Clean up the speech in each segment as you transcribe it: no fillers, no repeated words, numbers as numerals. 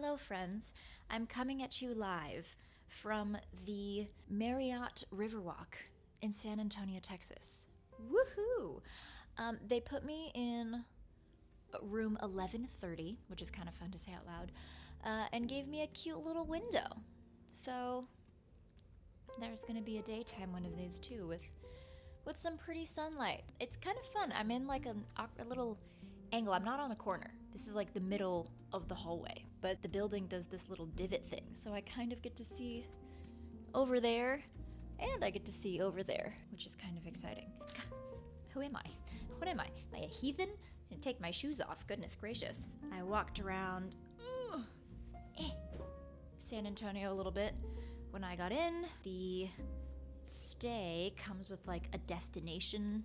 Hello, friends. I'm coming at you live from the Marriott Riverwalk in San Antonio, Texas. Woohoo! They put me in room 1130, which is kind of fun to say out loud, and gave me a cute little window. So there's going to be a daytime one of these too with some pretty sunlight. It's kind of fun. I'm in like a little angle. I'm not on a corner. This is like the middle of the hallway, but the building does this little divot thing, so I kind of get to see over there, and I get to see over there, which is kind of exciting. Who am I? What am I? Am I a heathen? And take my shoes off, goodness gracious. I walked around San Antonio a little bit when I got in. The stay comes with like a destination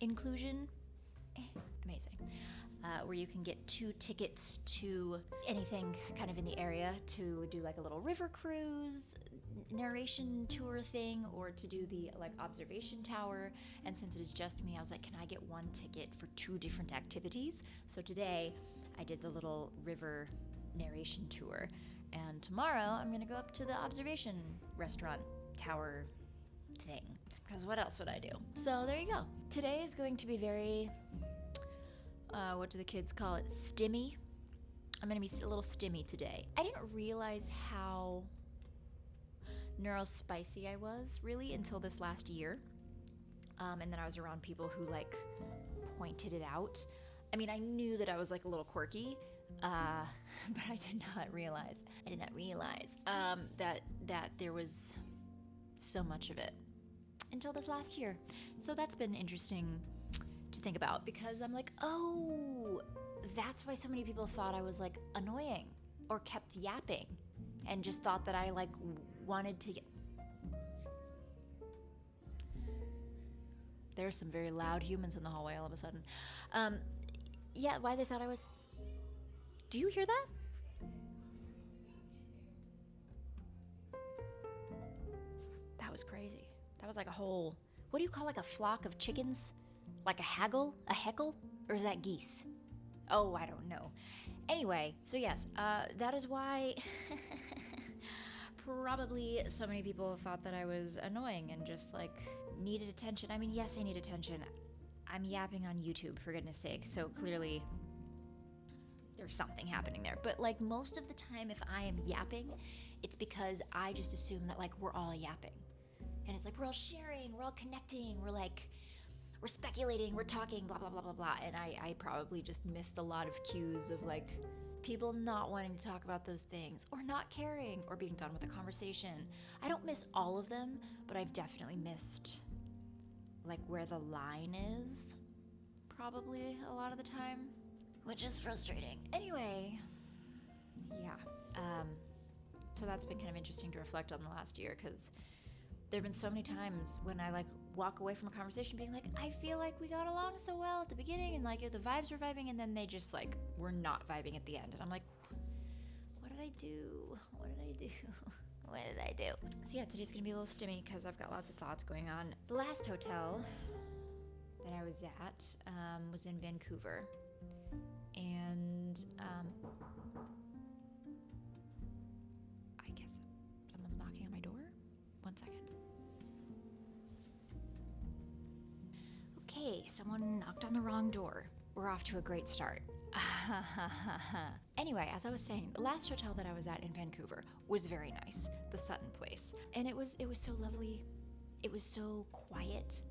inclusion. Amazing. Where you can get 2 tickets to anything kind of in the area to do like a little river cruise, narration tour thing, or to do the like observation tower. And since it is just me, I was like, can I get 1 ticket for 2 different activities? So today I did the little river narration tour, and tomorrow I'm gonna go up to the observation restaurant tower thing, because what else would I do? So there you go. Today is going to be very what do the kids call it? Stimmy. I'm gonna be a little stimmy today. I didn't realize how neurospicy I was really until this last year. And then I was around people who like pointed it out. I mean, I knew that I was like a little quirky, but I did not realize that there was so much of it until this last year. So that's been interesting to think about, because I'm like, oh, that's why so many people thought I was like annoying or kept yapping and just thought that I like wanted to get... There's some very loud humans in the hallway all of a sudden. Yeah, why they thought I was... Do you hear that? That was crazy. That was like a whole... What do you call like a flock of chickens? Like a haggle? A heckle? Or is that geese? Oh, I don't know. Anyway, so yes, that is why probably so many people thought that I was annoying and just like needed attention. I mean, yes, I need attention. I'm yapping on YouTube, for goodness sake, so clearly there's something happening there. But like most of the time, if I am yapping, it's because I just assume that like we're all yapping. And it's like we're all sharing, we're all connecting, we're speculating, we're talking, blah, blah, blah, blah, blah. And I probably just missed a lot of cues of like people not wanting to talk about those things, or not caring, or being done with the conversation. I don't miss all of them, but I've definitely missed like where the line is, probably a lot of the time, which is frustrating. Anyway, yeah. So that's been kind of interesting to reflect on the last year, because there have been so many times when I like walk away from a conversation being like, I feel like we got along so well at the beginning, and like the vibes were vibing, and then they just like were not vibing at the end. And I'm like, what did I do? What did I do? What did I do? So yeah, today's gonna be a little stimmy because I've got lots of thoughts going on. The last hotel that I was at was in Vancouver. And I guess someone's knocking on my door. 1 second. Okay, someone knocked on the wrong door. We're off to a great start. Anyway, as I was saying, the last hotel that I was at in Vancouver was very nice, the Sutton place. And it was so lovely. It was so quiet.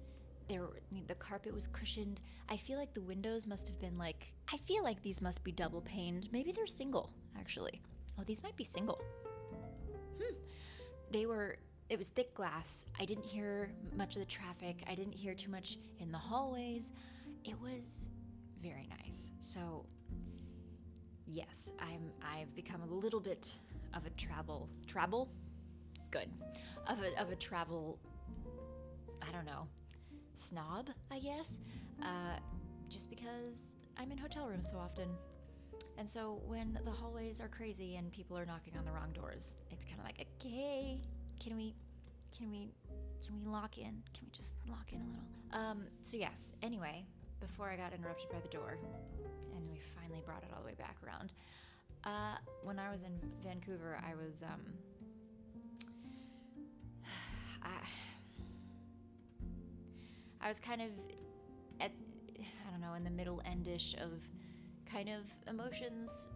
The carpet was cushioned. I feel like the windows must have been like, I feel like these must be double paned. Maybe they're single, actually. Oh, these might be single. It was thick glass. I didn't hear much of the traffic. I didn't hear too much in the hallways. It was very nice. So yes, I've become a little bit of a travel, I don't know, snob, I guess, just because I'm in hotel rooms so often. And so when the hallways are crazy and people are knocking on the wrong doors, it's kind of like, okay, can we lock in? Can we just lock in a little? So yes, anyway, before I got interrupted by the door, and we finally brought it all the way back around, When I was in Vancouver, I was, I was kind of at, I don't know, in the middle endish of kind of emotions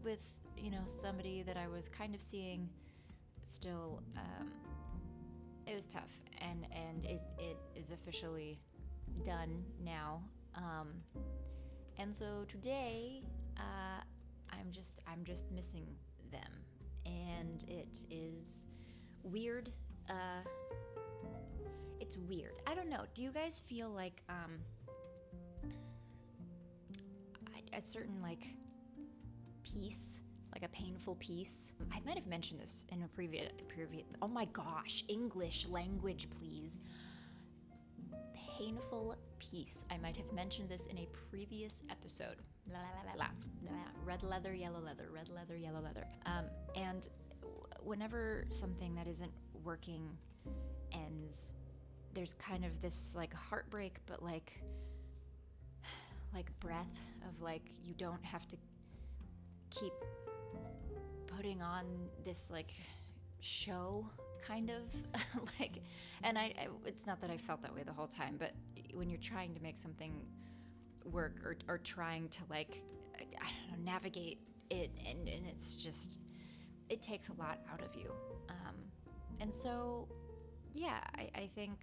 with, somebody that I was kind of seeing still. It was tough, and it is officially done now. And so today, I'm just missing them, and it is weird. It's weird. I don't know. Do you guys feel like a certain like peace, like a painful peace? I might have mentioned this in a previous. Oh my gosh, English language, please. Painful peace. I might have mentioned this in a previous episode. La la la la la. Red leather, yellow leather. Red leather, yellow leather. And whenever something that isn't working ends, there's kind of this like heartbreak, but like breath of like you don't have to keep putting on this like show kind of like, and I it's not that I felt that way the whole time, but when you're trying to make something work or trying to like, I don't know, navigate it, and it's just, it takes a lot out of you. And so yeah, I think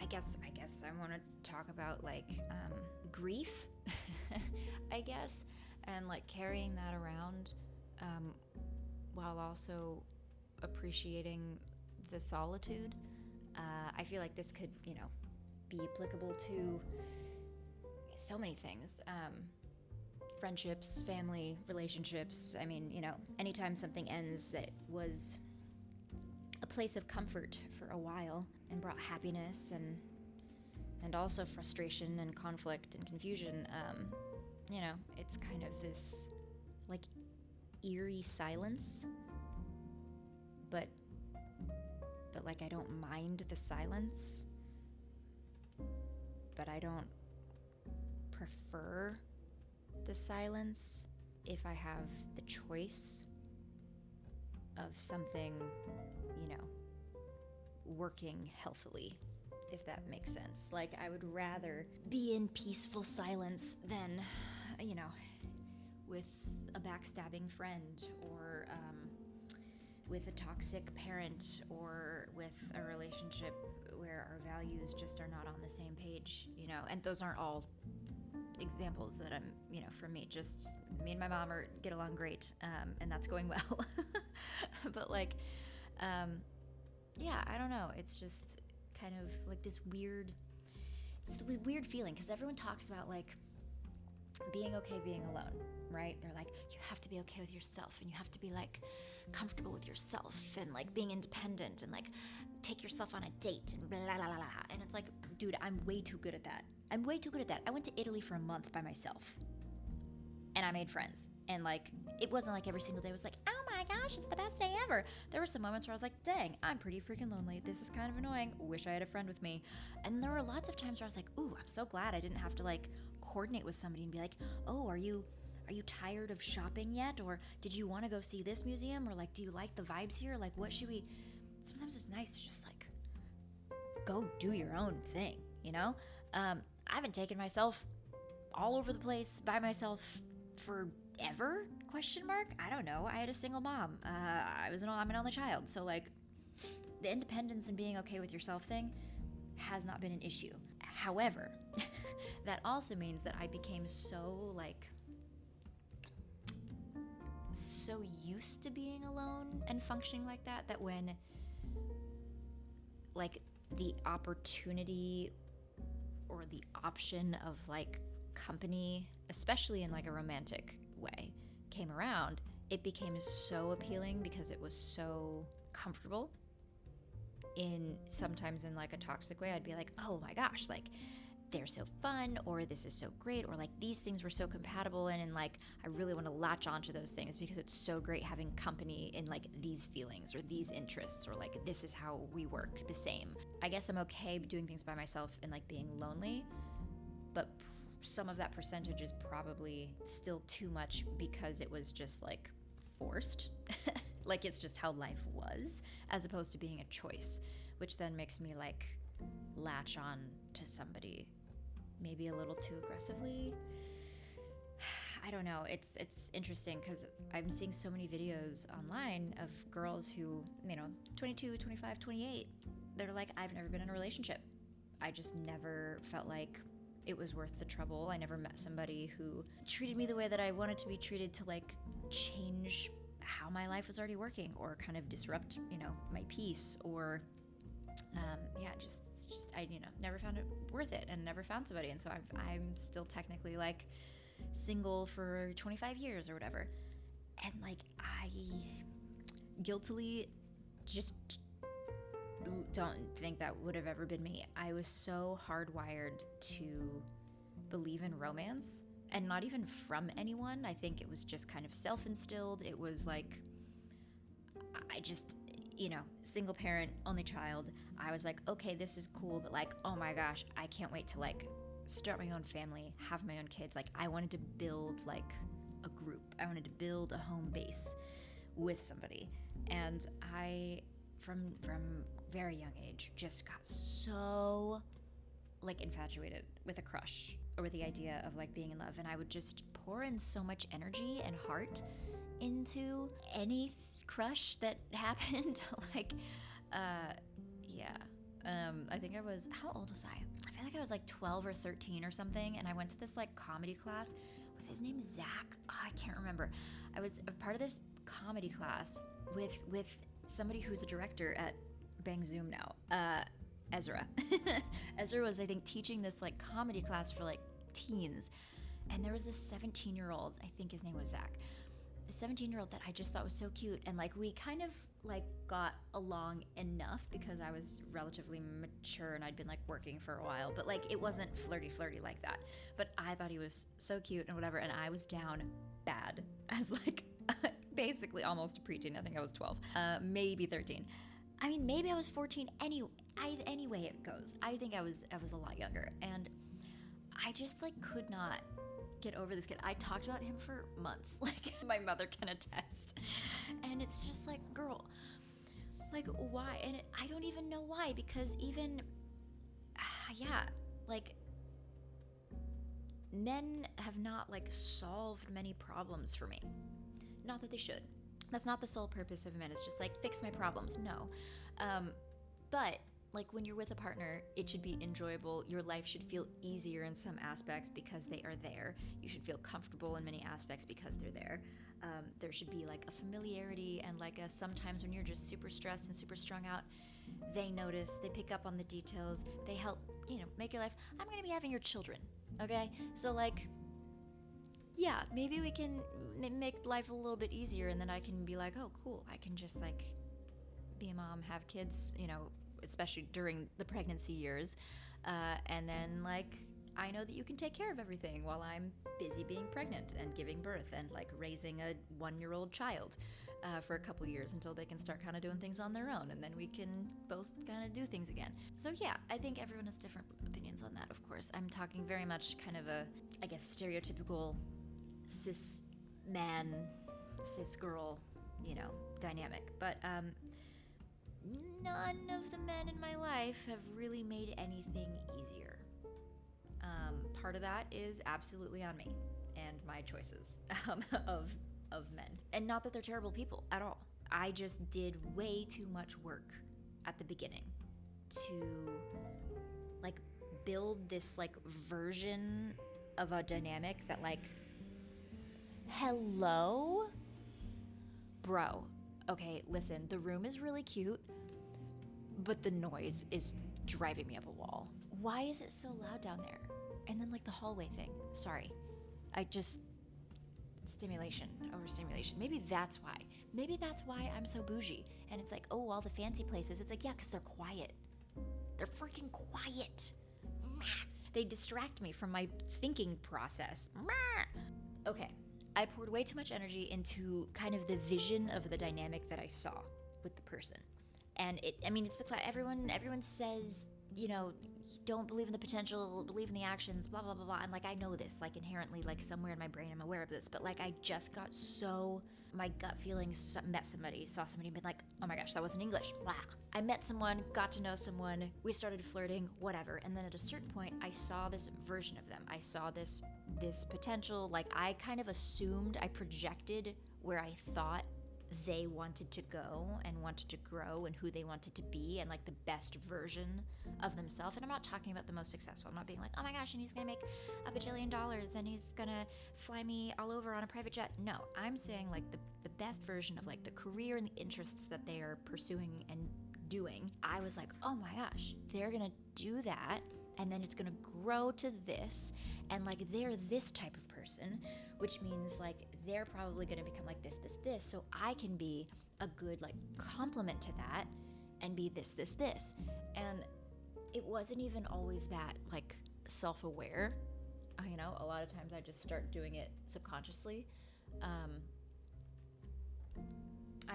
I guess I want to talk about like grief I guess, and like carrying that around while also appreciating the solitude. I feel like this could, be applicable to so many things. Friendships, family, relationships. I mean, anytime something ends that was a place of comfort for a while and brought happiness and also frustration and conflict and confusion, it's kind of this like eerie silence, but like I don't mind the silence, but I don't prefer the silence if I have the choice of something, working healthily, if that makes sense. Like, I would rather be in peaceful silence than, with a backstabbing friend, or with a toxic parent, or with a relationship where our values just are not on the same page, and those aren't all examples that I'm, for me, just me and my mom get along great, and that's going well. But like, yeah, I don't know. It's just kind of like this weird feeling, because everyone talks about like being okay being alone, right? They're like, you have to be okay with yourself, and you have to be like comfortable with yourself, and like being independent, and like take yourself on a date, and blah, blah, blah, blah. And it's like, dude, I'm way too good at that. I went to Italy for a month by myself, and I made friends. And like, it wasn't like every single day was like, oh my gosh, it's the best day ever. There were some moments where I was like, dang, I'm pretty freaking lonely. This is kind of annoying. Wish I had a friend with me. And there were lots of times where I was like, ooh, I'm so glad I didn't have to like coordinate with somebody and be like, oh, are you tired of shopping yet? Or did you want to go see this museum? Or like, do you like the vibes here? Like, what should we? Sometimes it's nice to just like go do your own thing, I haven't taken myself all over the place by myself forever? ? I don't know. I had a single mom. I'm an only child. So like, the independence and being okay with yourself thing has not been an issue. However, that also means that I became so used to being alone and functioning like that when like the opportunity or the option of like company, especially in like a romantic way, came around, it became so appealing because it was so comfortable. Sometimes in like a toxic way, I'd be like, oh my gosh, like they're so fun, or this is so great, or like these things were so compatible, and like I really want to latch onto those things because it's so great having company in like these feelings or these interests, or like this is how we work the same. I guess I'm okay doing things by myself and like being lonely, but some of that percentage is probably still too much because it was just like forced. Like it's just how life was, as opposed to being a choice, which then makes me like latch on to somebody maybe a little too aggressively. I don't know. It's interesting because I'm seeing so many videos online of girls who, 22, 25, 28, they're like, I've never been in a relationship. I just never felt like it was worth the trouble. I never met somebody who treated me the way that I wanted to be treated to like change how my life was already working or kind of disrupt, my peace or, I never found it worth it and never found somebody. And so I'm still technically like single for 25 years or whatever. And like, I guiltily just don't think that would have ever been me. I was so hardwired to believe in romance, and not even from anyone. I think it was just kind of self-instilled. It was like, I just, single parent, only child. I was like, okay, this is cool, but like, oh my gosh, I can't wait to like start my own family, have my own kids. Like I wanted to build like a group. I wanted to build a home base with somebody. And I, from very young age, just got so like infatuated with a crush or with the idea of like being in love. And I would just pour in so much energy and heart into any crush that happened. Like, I think I was, how old was I? I feel like I was like 12 or 13 or something. And I went to this like comedy class. Was his name Zach? Oh, I can't remember. I was a part of this comedy class with somebody who's a director at Bang Zoom now, Ezra. Ezra was, I think, teaching this like comedy class for like teens. And there was this 17-year-old, I think his name was Zach, the 17-year-old that I just thought was so cute. And like we kind of like got along enough because I was relatively mature and I'd been like working for a while, but like it wasn't flirty like that. But I thought he was so cute and whatever, and I was down bad as like basically almost a preteen. I think I was 12, maybe 13. I mean, maybe I was 14. Anyway it goes. I think I was a lot younger, and I just like could not get over this kid. I talked about him for months. Like my mother can attest. And it's just like, girl, like why? And I don't even know why, because even, like men have not like solved many problems for me. Not that they should. That's not the sole purpose of men. It's just like, fix my problems. No. But like when you're with a partner, it should be enjoyable. Your life should feel easier in some aspects because they are there. You should feel comfortable in many aspects because they're there. There should be like a familiarity and like a sometimes when you're just super stressed and super strung out, they notice, they pick up on the details, they help, make your life. I'm going to be having your children, okay? So like, yeah, maybe we can make life a little bit easier, and then I can be like, oh, cool. I can just like be a mom, have kids, especially during the pregnancy years. And then like, I know that you can take care of everything while I'm busy being pregnant and giving birth and like raising a 1-year-old child for a couple years until they can start kind of doing things on their own. And then we can both kind of do things again. So yeah, I think everyone has different opinions on that, of course. I'm talking very much kind of a, I guess, stereotypical cis man, cis girl, dynamic. But none of the men in my life have really made anything easier. Part of that is absolutely on me and my choices of men. And not that they're terrible people at all. I just did way too much work at the beginning to like build this like version of a dynamic that like, hello? Bro, okay, listen, the room is really cute, but the noise is driving me up a wall. Why is it so loud down there? And then like the hallway thing, sorry. Overstimulation. Maybe that's why. Maybe that's why I'm so bougie. And it's like, oh, all the fancy places. It's like, yeah, because they're quiet. They're freaking quiet. They distract me from my thinking process. Okay, I poured way too much energy into kind of the vision of the dynamic that I saw with the person. And it's the everyone says, don't believe in the potential, believe in the actions, blah, blah, blah, blah. And like, I know this, like inherently, like somewhere in my brain, I'm aware of this, but like, I just got so, my gut feelings, met somebody, saw somebody, and been like, oh my gosh, that wasn't English, blah. I met someone, got to know someone, we started flirting, whatever. And then at a certain point, I saw this version of them. I saw this potential, like I kind of assumed, I projected where I thought they wanted to go and wanted to grow and who they wanted to be and like the best version of themselves. And I'm not talking about the most successful. I'm not being like, oh my gosh, and he's gonna make $1 bajillion, then he's gonna fly me all over on a private jet. No, I'm saying like the best version of like the career and the interests that they are pursuing and doing. I was like, oh my gosh, they're gonna do that, and then it's gonna grow to this, and like they're this type of person, which means like they're probably gonna become like this, so I can be a good like complement to that and be this. And it wasn't even always that like self-aware. You know, a lot of times I just start doing it subconsciously. I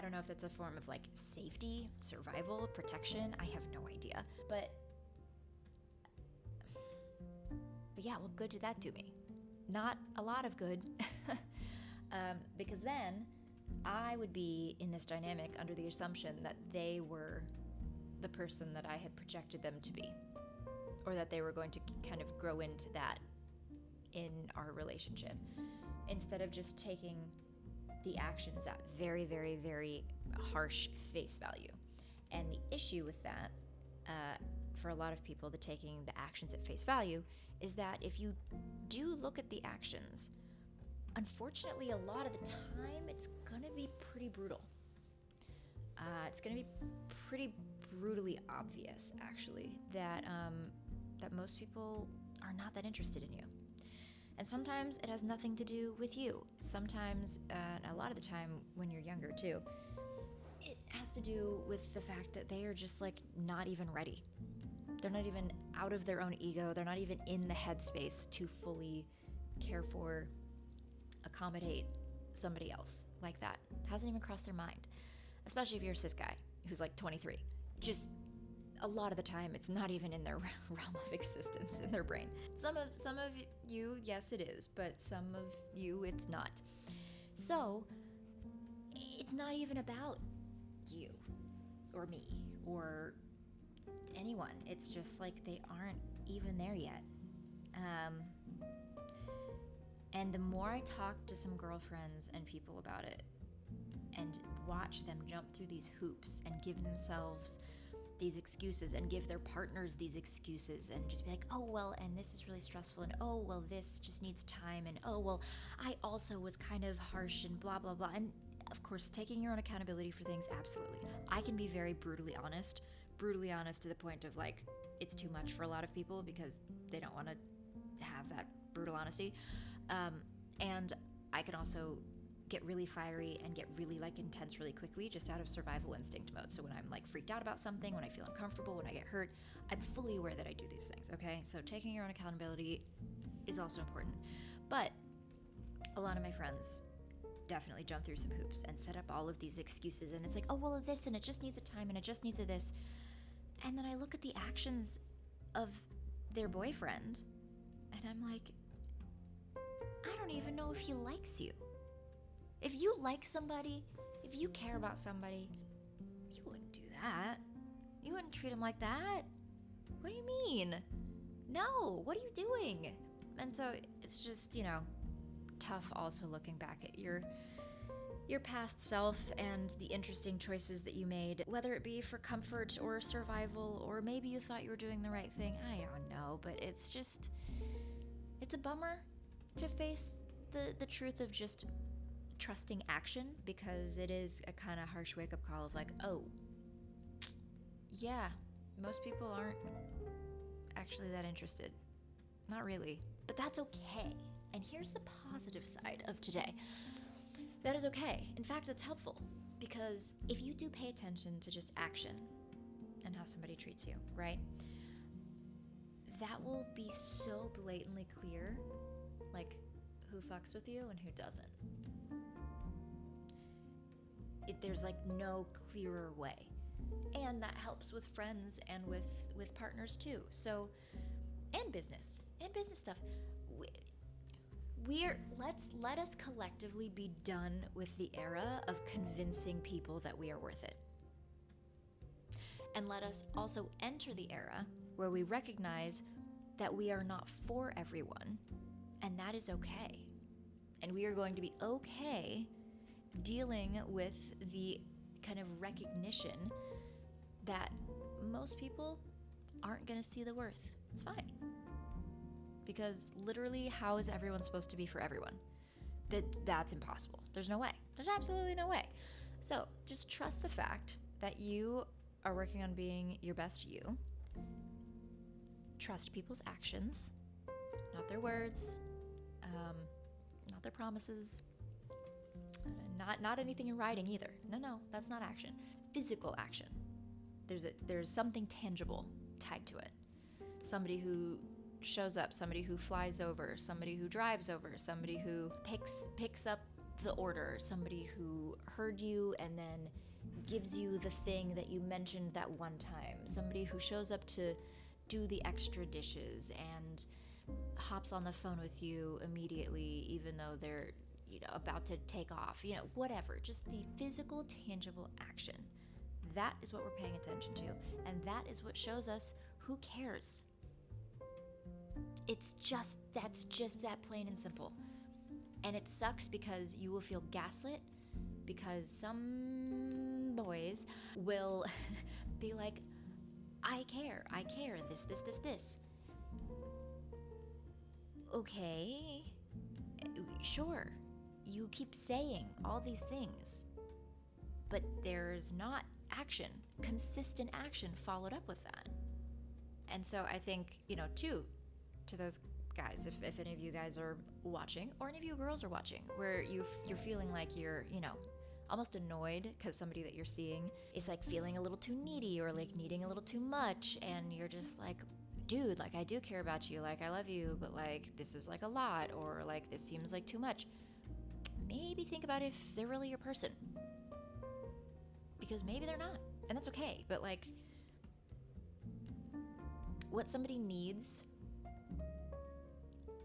don't know if that's a form of like safety, survival, protection. I have no idea. But yeah, what good did that do me? Not a lot of good. Because then I would be in this dynamic under the assumption that they were the person that I had projected them to be, or that they were going to kind of grow into that in our relationship, instead of just taking the actions at very, very, very harsh face value. And the issue with that, for a lot of people, the taking the actions at face value, is that if you do look at the actions, unfortunately, a lot of the time, it's gonna be pretty brutal. It's gonna be pretty brutally obvious, actually, that most people are not that interested in you. And sometimes it has nothing to do with you. Sometimes, and a lot of the time when you're younger too, it has to do with the fact that they are just like not even ready. They're not even out of their own ego. They're not even in the headspace to fully care for, accommodate somebody else like that. It hasn't even crossed their mind. Especially if you're a cis guy who's like 23. Just a lot of the time, it's not even in their realm of existence in their brain. Some of you, yes, it is, but some of you, it's not. So it's not even about you or me or anyone. It's just like they aren't even there yet. And the more I talk to some girlfriends and people about it and watch them jump through these hoops and give themselves these excuses and give their partners these excuses and just be like, oh, well, and this is really stressful, and oh, well, this just needs time, and oh, well, I also was kind of harsh, and blah, blah, blah. And of course, taking your own accountability for things, absolutely. I can be very brutally honest to the point of like, it's too much for a lot of people because they don't want to have that brutal honesty. And I can also get really fiery and get really like intense really quickly just out of survival instinct mode. So when I'm like freaked out about something, when I feel uncomfortable, when I get hurt, I'm fully aware that I do these things, okay? So taking your own accountability is also important. But a lot of my friends definitely jump through some hoops and set up all of these excuses, and it's like, oh, well, this, and it just needs a time, and it just needs a this. And then I look at the actions of their boyfriend, and I'm like, I don't even know if he likes you. If you like somebody, if you care about somebody, you wouldn't do that. You wouldn't treat him like that. What do you mean? No, what are you doing? And so it's just, you know, tough also looking back at your past self and the interesting choices that you made, whether it be for comfort or survival, or maybe you thought you were doing the right thing. I don't know, but it's a bummer to face the truth of just trusting action, because it is a kind of harsh wake-up call of like, oh, yeah, most people aren't actually that interested. Not really. But that's okay. And here's the positive side of today. That is okay. In fact, that's helpful, because if you do pay attention to just action and how somebody treats you, right? That will be so blatantly clear, like who fucks with you and who doesn't. There's like no clearer way. And that helps with friends and with partners too. So, and business stuff. Let us collectively be done with the era of convincing people that we are worth it. And let us also enter the era where we recognize that we are not for everyone, and that is okay. And we are going to be okay dealing with the kind of recognition that most people aren't going to see the worth. It's fine. Because literally, how is everyone supposed to be for everyone? That's impossible. There's no way. There's absolutely no way. So just trust the fact that you are working on being your best you. Trust people's actions, not their words, not their promises, not anything in writing either. No, that's not action. Physical action. There's something tangible tied to it. Somebody who shows up, somebody who flies over, somebody who drives over, somebody who picks up the order, somebody who heard you and then gives you the thing that you mentioned that one time, somebody who shows up to do the extra dishes and hops on the phone with you immediately even though they're about to take off, whatever. Just the physical, tangible action. That is what we're paying attention to, and that is what shows us who cares. That's just that plain and simple. And it sucks because you will feel gaslit because some boys will be like, I care, this. Okay, sure, you keep saying all these things, but there's not action, consistent action followed up with that. And so I think, to those guys, if any of you guys are watching, or any of you girls are watching, where you're feeling like you're, almost annoyed because somebody that you're seeing is like feeling a little too needy or like needing a little too much, and you're just like, dude, like I do care about you, like I love you, but like this is like a lot, or like this seems like too much. Maybe think about if they're really your person, because maybe they're not, and that's okay. But like, what somebody needs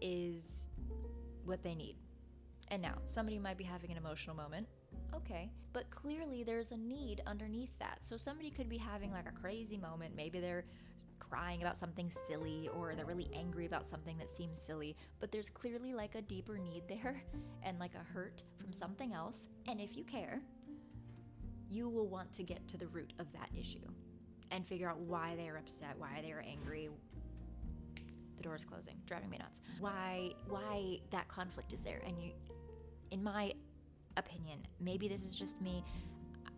is what they need. And now somebody might be having an emotional moment, okay, but clearly there's a need underneath that. So somebody could be having like a crazy moment. Maybe they're crying about something silly, or they're really angry about something that seems silly, but there's clearly like a deeper need there and like a hurt from something else. And if you care, you will want to get to the root of that issue and figure out why they are upset, why they are angry. The door is closing, driving me nuts. Why that conflict is there. And you, in my opinion, maybe this is just me,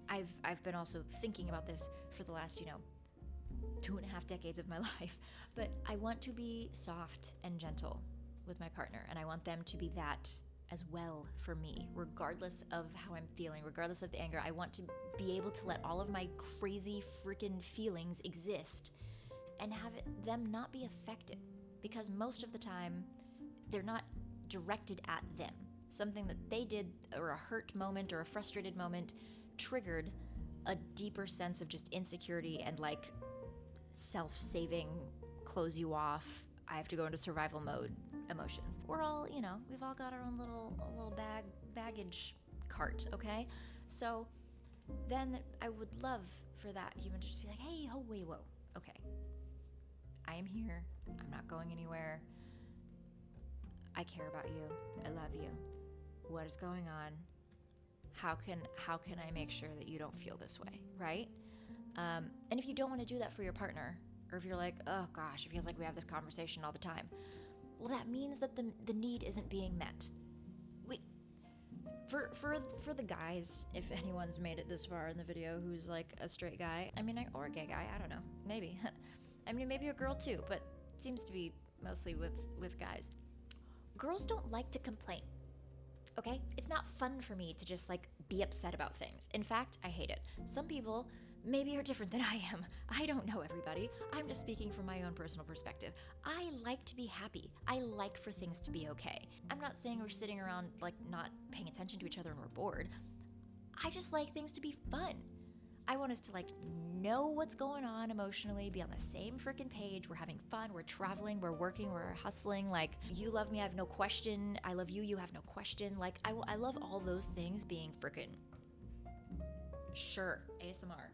I've been also thinking about this for the last, 2.5 decades of my life, but I want to be soft and gentle with my partner, and I want them to be that as well for me, regardless of how I'm feeling, regardless of the anger. I want to be able to let all of my crazy freaking feelings exist and have them not be affected, because most of the time they're not directed at them. Something that they did, or a hurt moment or a frustrated moment, triggered a deeper sense of just insecurity and like self-saving, close you off, I have to go into survival mode emotions. We're all, we've all got our own little baggage cart, okay? So then I would love for that human to just be like, hey, oh, wait, whoa, okay. I am here. I'm not going anywhere. I care about you. I love you. What is going on? How can I make sure that you don't feel this way, right? And if you don't want to do that for your partner, or if you're like, oh gosh, it feels like we have this conversation all the time, well, that means that the need isn't being met. For the guys, if anyone's made it this far in the video who's like a straight guy, or a gay guy, I don't know, maybe. Maybe a girl too, but it seems to be mostly with guys. Girls don't like to complain, okay? It's not fun for me to just like be upset about things. In fact, I hate it. Some people maybe are different than I am. I don't know everybody. I'm just speaking from my own personal perspective. I like to be happy. I like for things to be okay. I'm not saying we're sitting around like not paying attention to each other and we're bored. I just like things to be fun. I want us to like know what's going on emotionally, be on the same freaking page. We're having fun, we're traveling, we're working, we're hustling. Like, you love me, I have no question. I love you, you have no question. Like, I love all those things being freaking, sure, ASMR.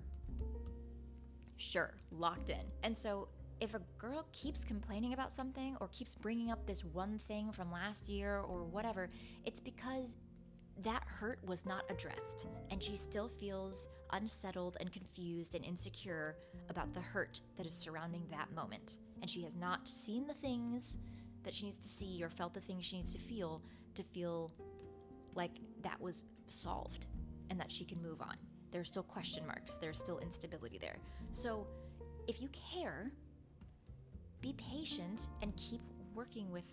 Sure, locked in. And so if a girl keeps complaining about something or keeps bringing up this one thing from last year or whatever, it's because that hurt was not addressed, and she still feels unsettled and confused and insecure about the hurt that is surrounding that moment. And she has not seen the things that she needs to see or felt the things she needs to feel like that was solved and that she can move on. There are still question marks, there's still instability there. So if you care, be patient and keep working with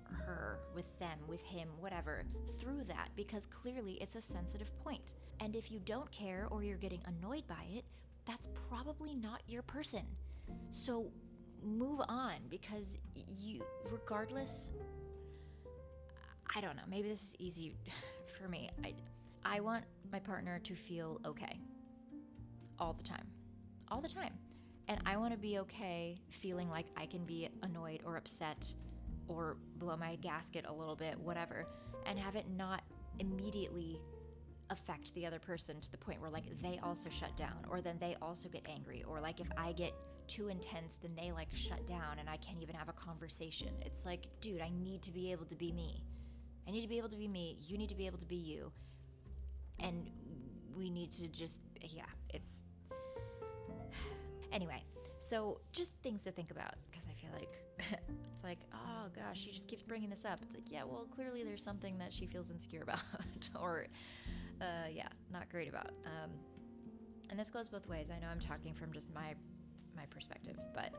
her, with them, with him, whatever, through that, because clearly it's a sensitive point. And if you don't care or you're getting annoyed by it, that's probably not your person. So move on, because you, regardless, I don't know, maybe this is easy for me. I want my partner to feel okay all the time. All the time. And I want to be okay feeling like I can be annoyed or upset or blow my gasket a little bit, whatever, and have it not immediately affect the other person to the point where like they also shut down, or then they also get angry, or like if I get too intense, then they like shut down and I can't even have a conversation. It's like, dude, I need to be able to be me. I need to be able to be me. You need to be able to be you. And we need to just, yeah, it's... Anyway, so just things to think about, because I feel like it's like, oh gosh, she just keeps bringing this up. It's like, yeah, well, clearly there's something that she feels insecure about or, yeah, not great about. And this goes both ways. I know I'm talking from just my perspective, but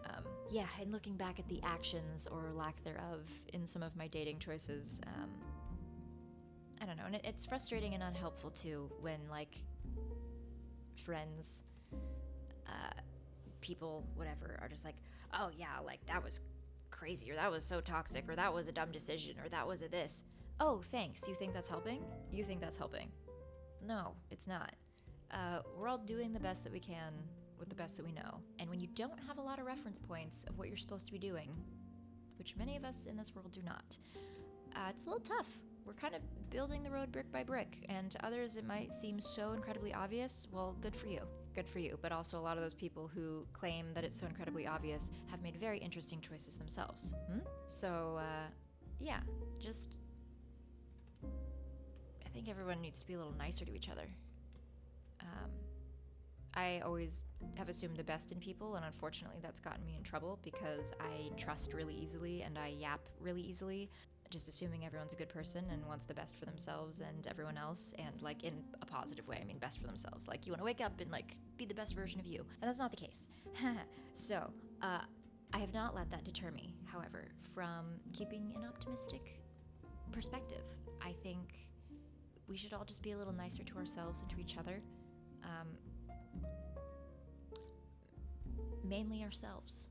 yeah, and looking back at the actions or lack thereof in some of my dating choices, I don't know, and it's frustrating and unhelpful too when like friends, people, whatever, are just like, oh yeah, like that was crazy, or that was so toxic, or that was a dumb decision, or that was a this. Oh, thanks. You think that's helping? You think that's helping? No, it's not. We're all doing the best that we can with the best that we know. And when you don't have a lot of reference points of what you're supposed to be doing, which many of us in this world do not, it's a little tough. We're kind of building the road brick by brick, and to others it might seem so incredibly obvious. Well, good for you. Good for you. But also a lot of those people who claim that it's so incredibly obvious have made very interesting choices themselves. So, yeah, just... I think everyone needs to be a little nicer to each other. I always have assumed the best in people, and unfortunately that's gotten me in trouble because I trust really easily and I yap really easily, just assuming everyone's a good person and wants the best for themselves and everyone else, and like in a positive way. I mean best for themselves. Like you want to wake up and like be the best version of you, and that's not the case. So, I have not let that deter me, however, from keeping an optimistic perspective. I think we should all just be a little nicer to ourselves and to each other. Mainly ourselves,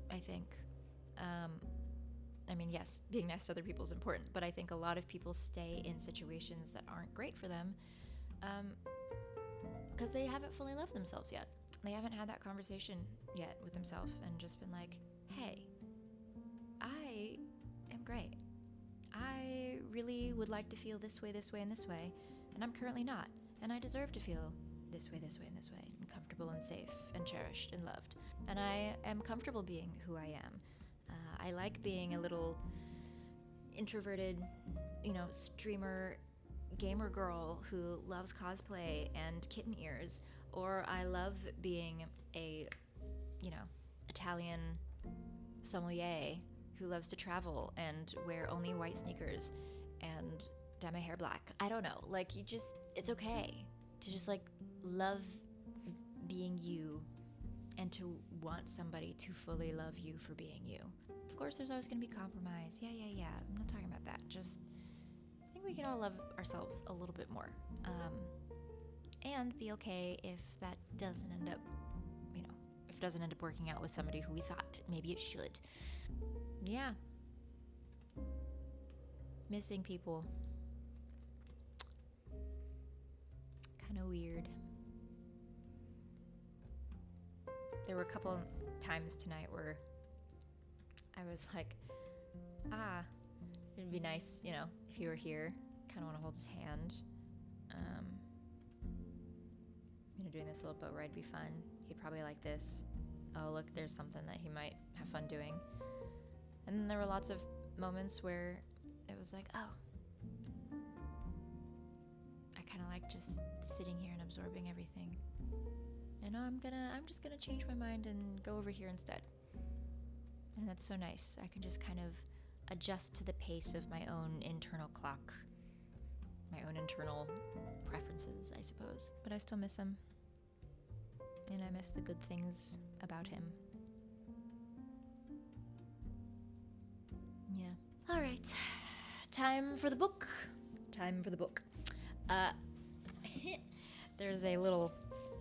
I think. I mean, yes, being nice to other people is important, but I think a lot of people stay in situations that aren't great for them because they haven't fully loved themselves yet. They haven't had that conversation yet with themselves and just been like, hey, I am great. I really would like to feel this way, and this way, and I'm currently not, and I deserve to feel this way, and this way, and comfortable and safe and cherished and loved. And I am comfortable being who I am. I like being a little introverted, streamer, gamer girl who loves cosplay and kitten ears. Or I love being a, Italian sommelier who loves to travel and wear only white sneakers and dye my hair black. I don't know. Like, it's okay to just like love being you and to want somebody to fully love you for being you. Of course, there's always going to be compromise. Yeah. I'm not talking about that. Just, I think we can all love ourselves a little bit more. And be okay if that doesn't end up, if it doesn't end up working out with somebody who we thought maybe it should. Yeah. Missing people. Kind of weird. couple times tonight where I was like, it'd be nice, you know, if he were here. Kind of want to hold his hand. You know, doing this little boat ride would be fun. He'd probably like this. Oh, look, there's something that he might have fun doing. And then there were lots of moments where it was like, oh, I kind of like just sitting here and absorbing everything. And I'm just gonna change my mind and go over here instead. And that's so nice. I can just kind of adjust to the pace of my own internal clock, my own internal preferences, I suppose. But I still miss him. And I miss the good things about him. Yeah. All right. Time for the book. There's a little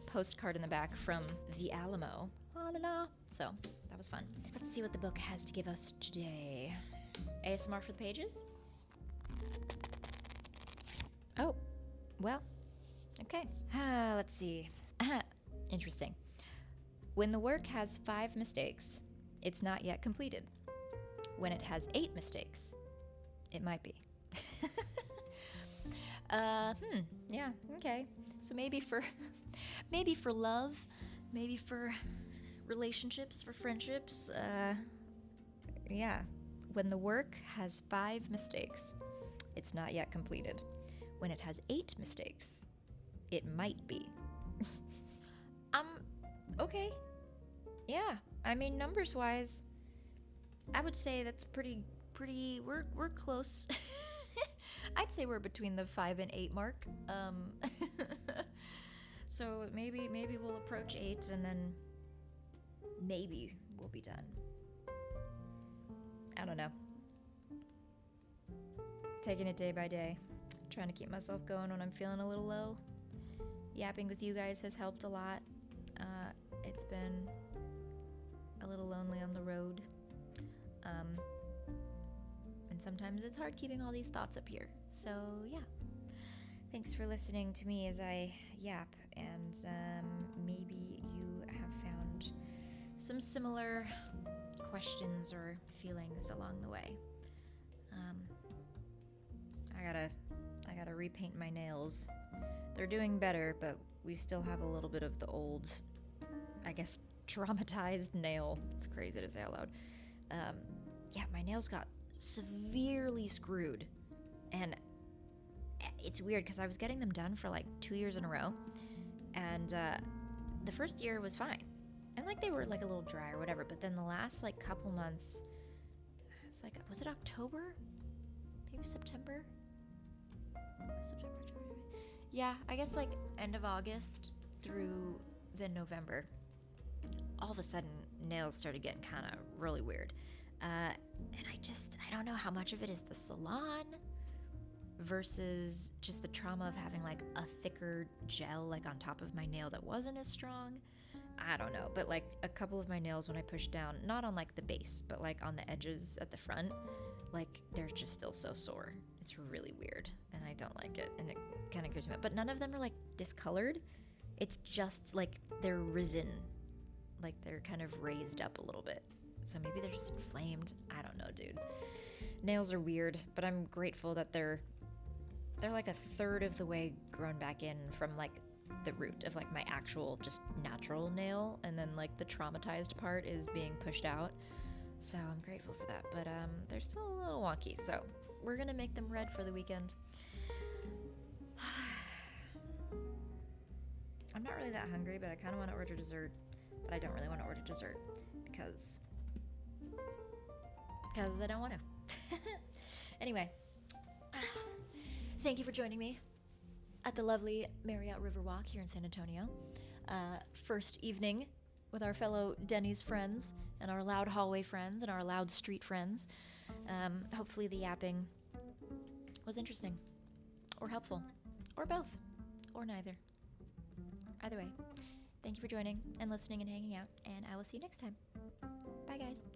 postcard in the back from the Alamo. La la la. So, that was fun. Let's see what the book has to give us today. ASMR for the pages? Oh, well, okay. Let's see. Interesting. When the work has 5 mistakes, it's not yet completed. When it has 8 mistakes, it might be. Yeah, okay. So maybe for love, maybe for relationships, for friendships, yeah. When the work has 5 mistakes, it's not yet completed. When it has 8 mistakes, it might be. Okay. Yeah, I mean, numbers-wise, I would say that's pretty, we're close. I'd say we're between the 5 and 8 mark. So maybe we'll approach 8 and then maybe we'll be done. I don't know. Taking it day by day. Trying to keep myself going when I'm feeling a little low. Yapping with you guys has helped a lot. It's been a little lonely on the road. And sometimes it's hard keeping all these thoughts up here. So, yeah. Thanks for listening to me as I yap. And maybe you have found some similar questions or feelings along the way. I gotta repaint my nails. They're doing better, but we still have a little bit of the old, I guess, traumatized nail. It's crazy to say out loud. Yeah, my nails got severely screwed. And it's weird because I was getting them done for like 2 years in a row. And the first year was fine. And like they were like a little dry or whatever. But then the last like couple months, it's like, was it October? Maybe September? Yeah, I guess like end of August through the November. All of a sudden, nails started getting kind of really weird. And I don't know how much of it is the salon versus just the trauma of having like a thicker gel like on top of my nail that wasn't as strong. I don't know, but like a couple of my nails when I push down, not on like the base, but like on the edges at the front, like they're just still so sore. It's really weird and I don't like it and it kind of creeps me out. But none of them are like discolored. It's just like they're risen, like they're kind of raised up a little bit. So maybe they're just inflamed. I don't know, dude. Nails are weird, but I'm grateful that they're like a third of the way grown back in from like the root of like my actual just natural nail, and then like the traumatized part is being pushed out. So I'm grateful for that, but they're still a little wonky, so we're gonna make them red for the weekend. I'm not really that hungry, but I kind of want to order dessert, but I don't really want to order dessert because I don't want to. Anyway, thank you for joining me at the lovely Marriott Riverwalk here in San Antonio. First evening with our fellow Denny's friends and our loud hallway friends and our loud street friends. Hopefully the yapping was interesting or helpful or both or neither. Either way, thank you for joining and listening and hanging out, and I will see you next time. Bye, guys.